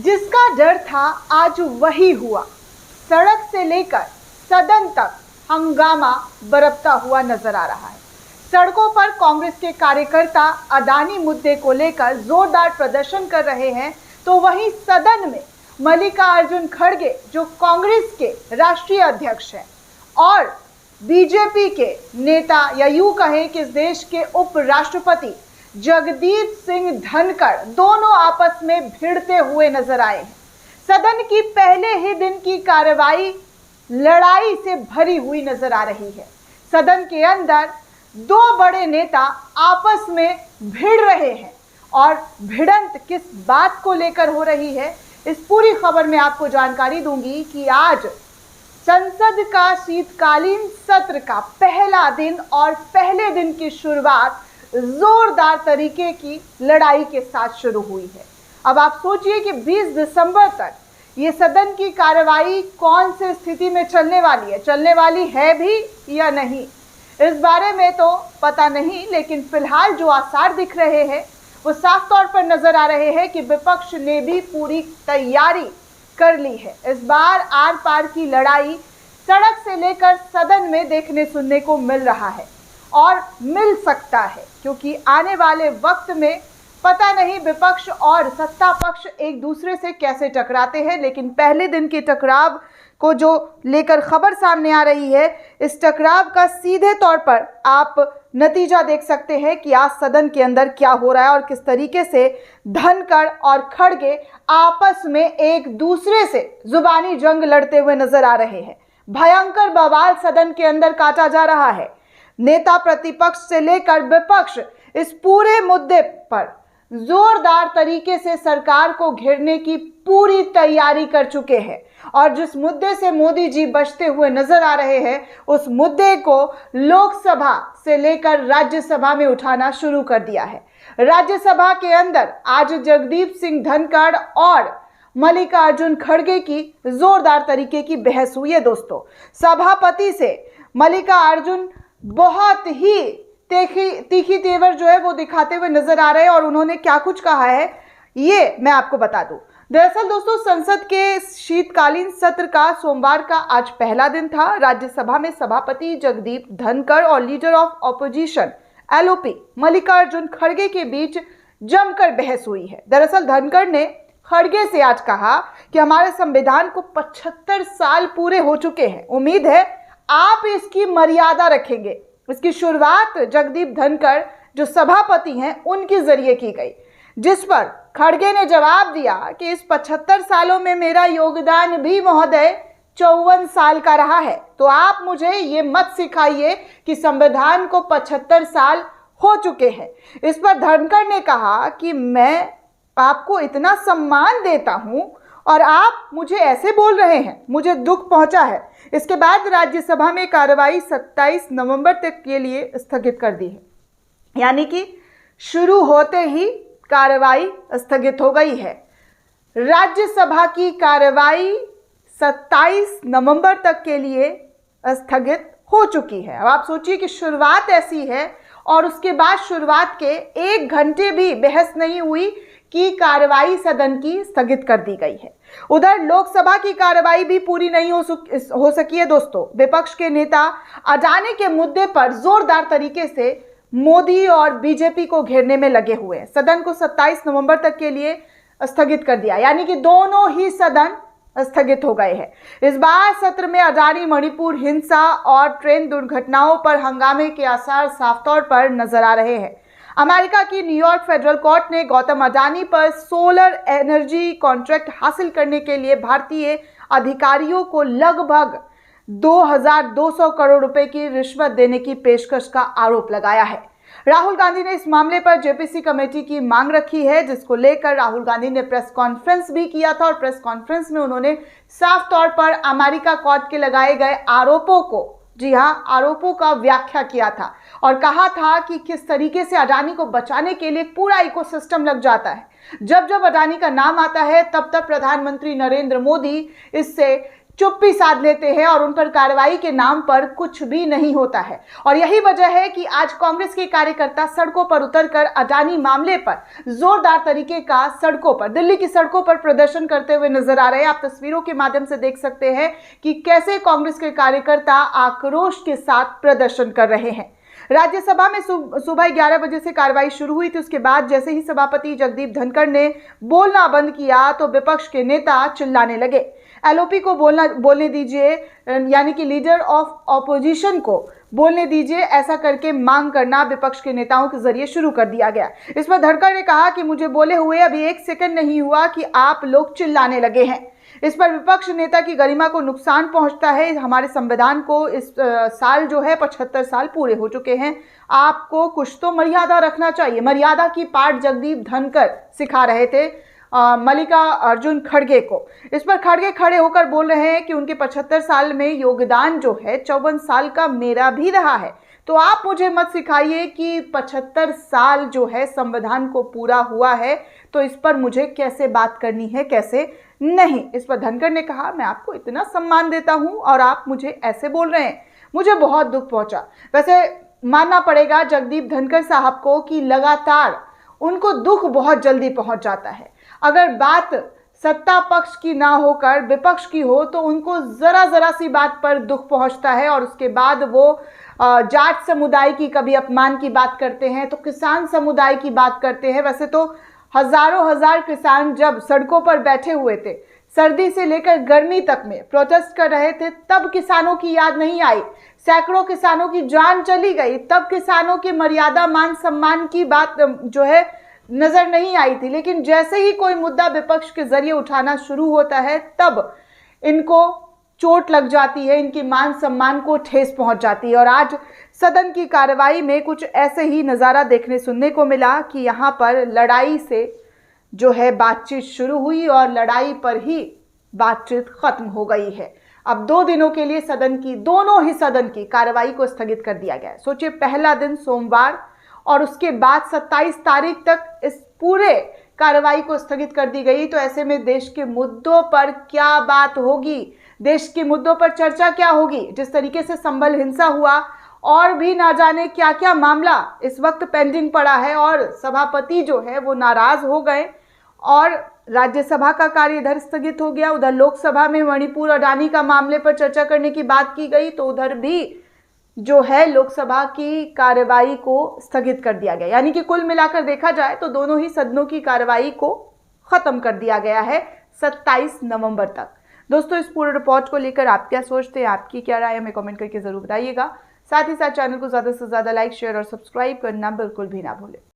जिसका डर था आज वही हुआ। सड़क से लेकर सदन तक हंगामा बरपता हुआ नजर आ रहा है। सड़कों पर कांग्रेस के कार्यकर्ता अडानी मुद्दे को लेकर जोरदार प्रदर्शन कर रहे हैं, तो वहीं सदन में मल्लिकार्जुन खड़गे जो कांग्रेस के राष्ट्रीय अध्यक्ष हैं और बीजेपी के नेता या यूं कहें कि इस देश के उपराष्ट्रपति जगदीप सिंह धनखड़ दोनों आपस में भिड़ते हुए नजर आए हैं। सदन की पहले ही दिन की कार्रवाई लड़ाई से भरी हुई नजर आ रही है। सदन के अंदर दो बड़े नेता आपस में भिड़ रहे हैं और भिड़ंत किस बात को लेकर हो रही है, इस पूरी खबर में आपको जानकारी दूंगी कि आज संसद का शीतकालीन सत्र का पहला दिन और पहले दिन की शुरुआत जोरदार तरीके की लड़ाई के साथ शुरू हुई है। अब आप सोचिए कि 20 दिसंबर तक ये सदन की कार्रवाई कौन से स्थिति में चलने वाली है भी या नहीं, इस बारे में तो पता नहीं, लेकिन फिलहाल जो आसार दिख रहे हैं वो साफ तौर पर नजर आ रहे हैं कि विपक्ष ने भी पूरी तैयारी कर ली है। इस बार आर पार की लड़ाई सड़क से लेकर सदन में देखने सुनने को मिल रहा है और मिल सकता है, क्योंकि आने वाले वक्त में पता नहीं विपक्ष और सत्ता पक्ष एक दूसरे से कैसे टकराते हैं। लेकिन पहले दिन के टकराव को जो लेकर खबर सामने आ रही है, इस टकराव का सीधे तौर पर आप नतीजा देख सकते हैं कि आज सदन के अंदर क्या हो रहा है और किस तरीके से धनखड़ और खड़गे आपस में एक दूसरे से जुबानी जंग लड़ते हुए नजर आ रहे हैं। भयंकर बवाल सदन के अंदर काटा जा रहा है। नेता प्रतिपक्ष से लेकर विपक्ष इस पूरे मुद्दे पर जोरदार तरीके से सरकार को घेरने की पूरी तैयारी कर चुके हैं और जिस मुद्दे से मोदी जी बचते हुए नजर आ रहे हैं, उस मुद्दे को लोकसभा से लेकर राज्यसभा में उठाना शुरू कर दिया है। राज्यसभा के अंदर आज जगदीप सिंह धनखड़ और मल्लिकार्जुन खड़गे की जोरदार तरीके की बहस हुई है। दोस्तों, सभापति से मल्लिकार्जुन बहुत ही तीखी तेवर जो है वो दिखाते हुए नजर आ रहे हैं और उन्होंने क्या कुछ कहा है ये मैं आपको बता दूं। दरअसल दोस्तों, संसद के शीतकालीन सत्र का सोमवार का आज पहला दिन था। राज्यसभा में सभापति जगदीप धनखड़ और leader of opposition LOP Mallikarjun खड़गे के बीच जमकर बहस हुई है। दरअसल धनखड़ ने खड़गे से आज कहा कि हमारे संविधान को 75 साल पूरे हो चुके हैं, उम्मीद है आप इसकी मर्यादा रखेंगे। इसकी शुरुआत जगदीप धनखड़ जो सभापति हैं उनके जरिए की गई, जिस पर खड़गे ने जवाब दिया कि इस 75 सालों में मेरा योगदान भी महोदय 54 साल का रहा है, तो आप मुझे ये मत सिखाइए कि संविधान को 75 साल हो चुके हैं। इस पर धनखड़ ने कहा कि मैं आपको इतना सम्मान देता हूं और आप मुझे ऐसे बोल रहे हैं, मुझे दुख पहुंचा है। इसके बाद राज्यसभा में कार्रवाई 27 नवंबर तक के लिए स्थगित कर दी है, यानी कि शुरू होते ही कार्रवाई स्थगित हो गई है। राज्यसभा की कार्रवाई 27 नवंबर तक के लिए स्थगित हो चुकी है। अब आप सोचिए कि शुरुआत ऐसी है और उसके बाद शुरुआत के 1 घंटे भी बहस नहीं हुई कि कार्रवाई सदन की स्थगित कर दी गई है। उधर लोकसभा की कार्रवाई भी पूरी नहीं हो सकी है। दोस्तों, विपक्ष के नेता अडानी के मुद्दे पर जोरदार तरीके से मोदी और बीजेपी को घेरने में लगे हुए हैं। सदन को 27 नवंबर तक के लिए स्थगित कर दिया, यानी कि दोनों ही सदन स्थगित हो गए हैं। इस बार सत्र में अडानी मणिपुर हिंसा और ट्रेन दुर्घटनाओं पर हंगामे के आसार साफ तौर पर नजर आ रहे हैं। अमेरिका की न्यूयॉर्क फेडरल कोर्ट ने गौतम अडानी पर सोलर एनर्जी कॉन्ट्रैक्ट हासिल करने के लिए भारतीय अधिकारियों को लगभग 2200 करोड़ रुपए की रिश्वत देने की पेशकश का आरोप लगाया है। राहुल गांधी ने इस मामले पर जेपीसी कमेटी की मांग रखी है, जिसको लेकर राहुल गांधी ने प्रेस कॉन्फ्रेंस भी किया था और प्रेस कॉन्फ्रेंस में उन्होंने साफ तौर पर अमेरिका कोर्ट के लगाए गए आरोपों को, जी हाँ, आरोपों का व्याख्या किया था और कहा था कि किस तरीके से अडानी को बचाने के लिए पूरा इकोसिस्टम लग जाता है। जब जब अडानी का नाम आता है तब तब प्रधानमंत्री नरेंद्र मोदी इससे चुप्पी साध लेते हैं और उन पर कार्रवाई के नाम पर कुछ भी नहीं होता है। और यही वजह है कि आज कांग्रेस के कार्यकर्ता सड़कों पर उतरकर अडानी मामले पर जोरदार तरीके का सड़कों पर, दिल्ली की सड़कों पर प्रदर्शन करते हुए नजर आ रहे हैं। आप तस्वीरों के माध्यम से देख सकते हैं कि कैसे कांग्रेस के कार्यकर्ता आक्रोश के साथ प्रदर्शन कर रहे हैं। राज्यसभा में सुबह 11 बजे से कार्रवाई शुरू हुई थी। उसके बाद जैसे ही सभापति जगदीप धनखड़ ने बोलना बंद किया तो विपक्ष के नेता चिल्लाने लगे, एलओपी को बोलने दीजिए, यानी कि लीडर ऑफ ऑपोजिशन को बोलने दीजिए, ऐसा करके मांग करना विपक्ष के नेताओं के जरिए शुरू कर दिया गया। इस पर धनखड़ ने कहा कि मुझे बोले हुए अभी 1 सेकंड नहीं हुआ कि आप लोग चिल्लाने लगे हैं। इस पर विपक्ष नेता की गरिमा को नुकसान पहुंचता है। हमारे संविधान को इस साल जो है 75 साल पूरे हो चुके हैं। आपको कुछ तो मर्यादा रखना चाहिए। मर्यादा की पाठ जगदीप धनखड़ सिखा रहे थे मल्लिकार्जुन खड़गे को। इस पर खड़गे खड़े होकर बोल रहे हैं कि उनके 75 साल में योगदान जो है 54 साल का मेरा भी रहा है। तो आप मुझे मत सिखाइए कि 75 साल जो है संविधान को पूरा हुआ है, तो इस पर मुझे कैसे बात करनी है, कैसे नहीं। इस पर धनखड़ ने कहा, मैं आपको इतना सम्मान देता हूं और आप मुझे ऐसे बोल रहे हैं, मुझे बहुत दुख पहुंचा। वैसे मानना पड़ेगा जगदीप धनखड़ साहब को कि लगातार उनको दुख बहुत जल्दी पहुंच जाता है। अगर बात सत्ता पक्ष की ना होकर विपक्ष की हो तो उनको जरा सी बात पर दुख पहुंचता है और उसके बाद वो जाट समुदाय की कभी अपमान की बात करते हैं तो किसान समुदाय की बात करते हैं। वैसे तो हजारों हजार किसान जब सड़कों पर बैठे हुए थे, सर्दी से लेकर गर्मी तक में प्रोटेस्ट कर रहे थे, तब किसानों की याद नहीं आई। सैकड़ों किसानों की जान चली गई, तब किसानों की मर्यादा मान सम्मान की बात जो है नजर नहीं आई थी। लेकिन जैसे ही कोई मुद्दा विपक्ष के जरिए उठाना शुरू होता है तब इनको चोट लग जाती है, इनकी मान सम्मान को ठेस पहुंच जाती है। और आज सदन की कार्रवाई में कुछ ऐसे ही नज़ारा देखने सुनने को मिला कि यहाँ पर लड़ाई से जो है बातचीत शुरू हुई और लड़ाई पर ही बातचीत खत्म हो गई है। अब 2 दिनों के लिए दोनों ही सदन की कार्रवाई को स्थगित कर दिया गया है। सोचिए, पहला दिन सोमवार और उसके बाद 27 तारीख तक इस पूरे कार्रवाई को स्थगित कर दी गई। तो ऐसे में देश के मुद्दों पर क्या बात होगी, देश के मुद्दों पर चर्चा क्या होगी। जिस तरीके से संभल हिंसा हुआ और भी ना जाने क्या क्या मामला इस वक्त पेंडिंग पड़ा है और सभापति जो है वो नाराज हो गए और राज्यसभा का कार्य इधर स्थगित हो गया। उधर लोकसभा में मणिपुर अडानी का मामले पर चर्चा करने की बात की गई तो उधर भी जो है लोकसभा की कार्रवाई को स्थगित कर दिया गया। यानी कि कुल मिलाकर देखा जाए तो दोनों ही सदनों की कार्रवाई को खत्म कर दिया गया है 27 नवंबर तक। दोस्तों, इस पूरे रिपोर्ट को लेकर आप क्या सोचते हैं, आपकी क्या राय है, हमें कमेंट करके जरूर बताइएगा। साथ ही साथ चैनल को ज़्यादा से ज़्यादा लाइक, शेयर और सब्सक्राइब करना बिल्कुल भी ना भूलें।